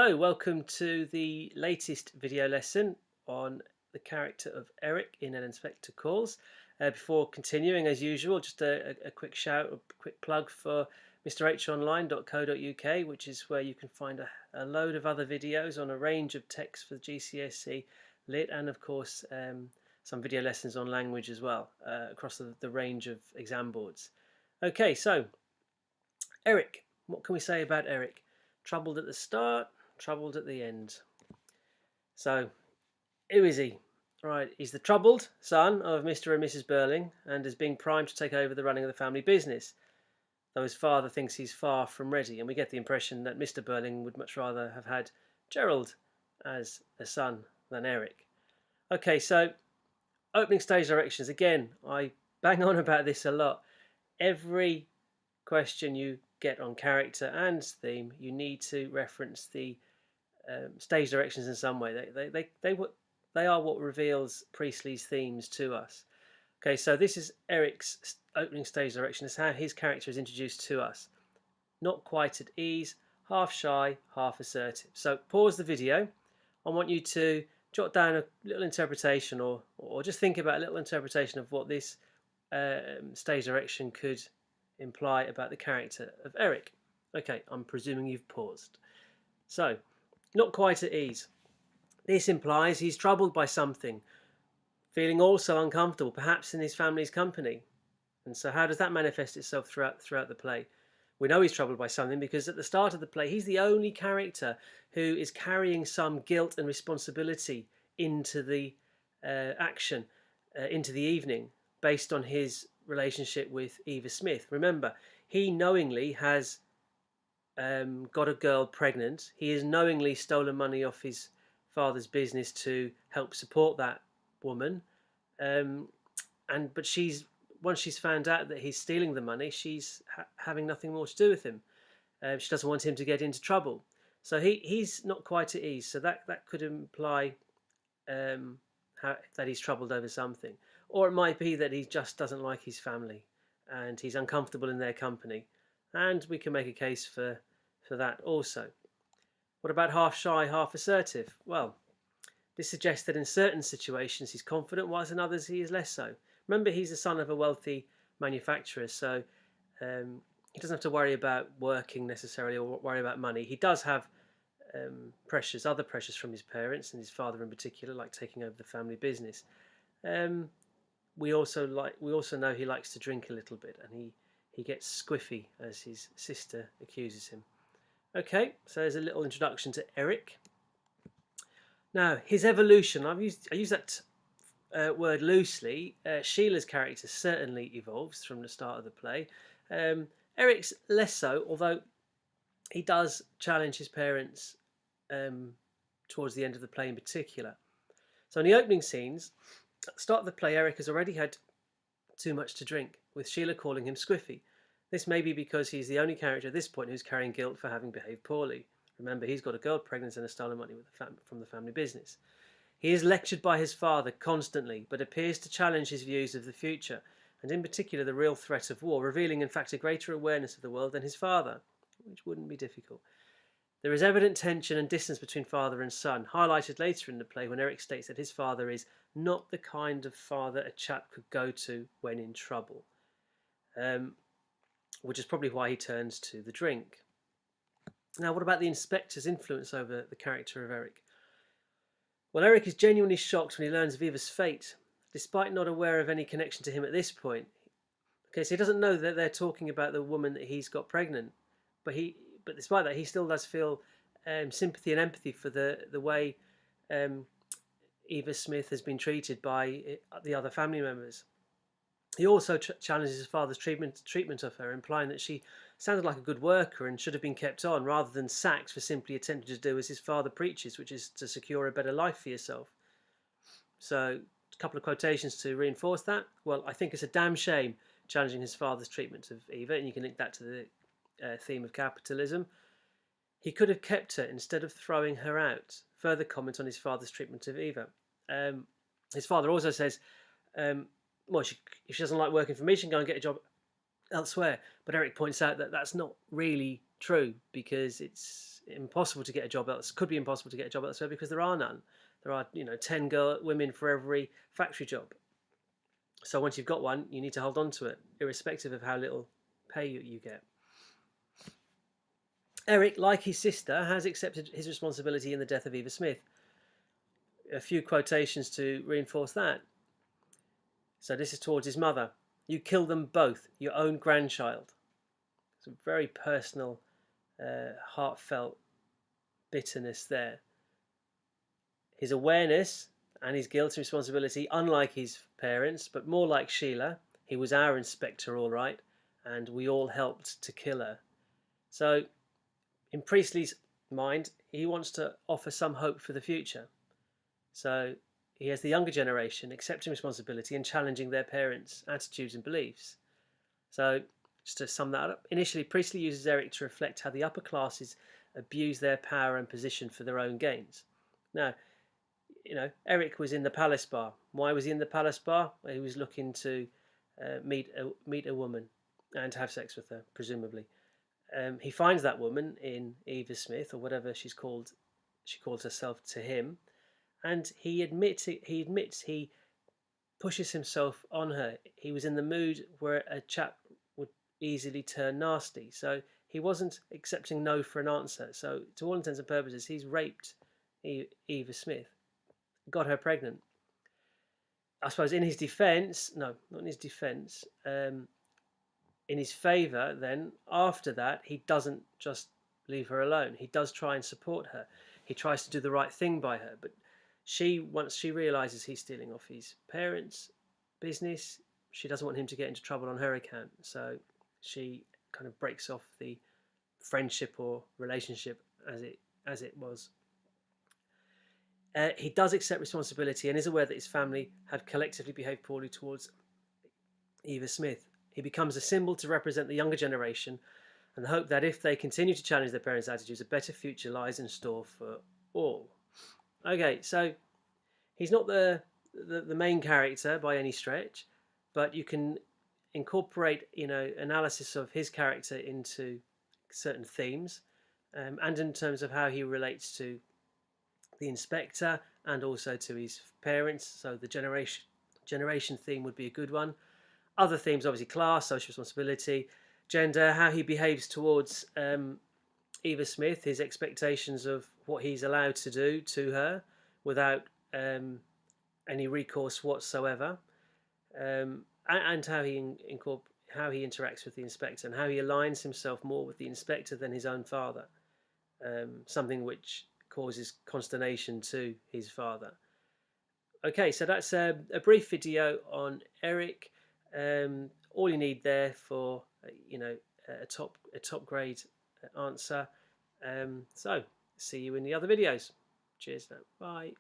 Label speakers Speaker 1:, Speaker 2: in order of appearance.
Speaker 1: Hello, welcome to the latest video lesson on the character of Eric in An Inspector Calls. Before continuing, as usual, just a quick shout, a quick plug for mrhonline.co.uk, which is where you can find a load of other videos on a range of texts for GCSE Lit, and of course some video lessons on language as well, across the range of exam boards. Okay, so Eric, what can we say about Eric? Troubled at the start, troubled at the end. So, who is he? Right, he's the troubled son of Mr. and Mrs. Burling and is being primed to take over the running of the family business, though his father thinks he's far from ready, and we get the impression that Mr. Burling would much rather have had Gerald as a son than Eric. Okay, so opening stage directions. Again, I bang on about this a lot. Every question you get on character and theme, you need to reference the stage directions in some way. They are what reveals Priestley's themes to us. Okay, so this is Eric's opening stage direction. This is how his character is introduced to us. Not quite at ease, half shy, half assertive. So pause the video. I want you to jot down a little interpretation, or just think about a little interpretation of what this stage direction could imply about the character of Eric. Okay, I'm presuming you've paused. So, not quite at ease. This implies he's troubled by something, feeling also uncomfortable, perhaps in his family's company. And so how does that manifest itself throughout the play? We know he's troubled by something because at the start of the play, he's the only character who is carrying some guilt and responsibility into the action, into the evening, based on his relationship with Eva Smith. Remember, he knowingly has got a girl pregnant. He has knowingly stolen money off his father's business to help support that woman. But once she's found out that he's stealing the money, she's having nothing more to do with him. She doesn't want him to get into trouble. So he's not quite at ease. So that could imply that he's troubled over something. Or it might be that he just doesn't like his family and he's uncomfortable in their company. And we can make a case for that also. What about half shy, half assertive? Well, this suggests that in certain situations he's confident, whilst in others he is less so. Remember, he's the son of a wealthy manufacturer, so he doesn't have to worry about working necessarily or worry about money. He does have other pressures from his parents and his father in particular, like taking over the family business. We also know he likes to drink a little bit, and he gets squiffy, as his sister accuses him. Okay, so there's a little introduction to Eric. Now, his evolution, I use that word loosely. Sheila's character certainly evolves from the start of the play. Eric's less so, although he does challenge his parents towards the end of the play in particular. So in the opening scenes, at the start of the play, Eric has already had too much to drink, with Sheila calling him Squiffy. This may be because he's the only character at this point who's carrying guilt for having behaved poorly. Remember, he's got a girl pregnant and has stolen money from the family business. He is lectured by his father constantly, but appears to challenge his views of the future, and in particular the real threat of war, revealing in fact a greater awareness of the world than his father, which wouldn't be difficult. There is evident tension and distance between father and son, highlighted later in the play when Eric states that his father is not the kind of father a chap could go to when in trouble, which is probably why he turns to the drink. Now, what about the inspector's influence over the character of Eric? Well, Eric is genuinely shocked when he learns of Eva's fate, despite not aware of any connection to him at this point. Okay, so he doesn't know that they're talking about the woman that he's got pregnant, but despite that, he still does feel sympathy and empathy for the way Eva Smith has been treated by the other family members. He also challenges his father's treatment of her, implying that she sounded like a good worker and should have been kept on rather than sacked for simply attempting to do as his father preaches, which is to secure a better life for yourself. So, a couple of quotations to reinforce that. Well, I think it's a damn shame challenging his father's treatment of Eva, and you can link that to the theme of capitalism. He could have kept her instead of throwing her out. Further comment on his father's treatment of Eva. His father also says, well, if she doesn't like working for me, she can go and get a job elsewhere. But Eric points out that that's not really true, because it's impossible to get a job else. Could be impossible to get a job elsewhere because there are none. There are 10 women for every factory job. So once you've got one, you need to hold on to it, irrespective of how little pay you get. Eric, like his sister, has accepted his responsibility in the death of Eva Smith. A few quotations to reinforce that. So this is towards his mother. You killed them both, your own grandchild. Some very personal, heartfelt bitterness there. His awareness and his guilt and responsibility, unlike his parents, but more like Sheila. He was our inspector, all right, and we all helped to kill her. So, in Priestley's mind, he wants to offer some hope for the future. So, he has the younger generation accepting responsibility and challenging their parents' attitudes and beliefs. So, just to sum that up, initially Priestley uses Eric to reflect how the upper classes abuse their power and position for their own gains. Now, Eric was in the palace bar. Why was he in the palace bar? Well, he was looking to meet a woman and have sex with her, presumably. He finds that woman in Eva Smith, or whatever she's called. She calls herself to him, and he admits he pushes himself on her. He was in the mood where a chap would easily turn nasty, so he wasn't accepting no for an answer. So, to all intents and purposes, he's raped Eva Smith. Got her pregnant. I suppose in his defence, no, not in his defence, in his favour, then, after that, he doesn't just leave her alone. He does try and support her. He tries to do the right thing by her. But once she realises he's stealing off his parents' business, she doesn't want him to get into trouble on her account. So she kind of breaks off the friendship or relationship as it was. He does accept responsibility and is aware that his family had collectively behaved poorly towards Eva Smith. He becomes a symbol to represent the younger generation and the hope that if they continue to challenge their parents' attitudes, a better future lies in store for all. Okay, so he's not the main character by any stretch, but you can incorporate analysis of his character into certain themes, and in terms of how he relates to the inspector and also to his parents. So the generation theme would be a good one. Other themes, obviously, class, social responsibility, gender, how he behaves towards Eva Smith, his expectations of what he's allowed to do to her without any recourse whatsoever, and how he interacts with the inspector and how he aligns himself more with the inspector than his own father, something which causes consternation to his father. Okay, so that's a brief video on Eric. All you need there for a top grade answer. So see you in the other videos. Cheers now. Bye.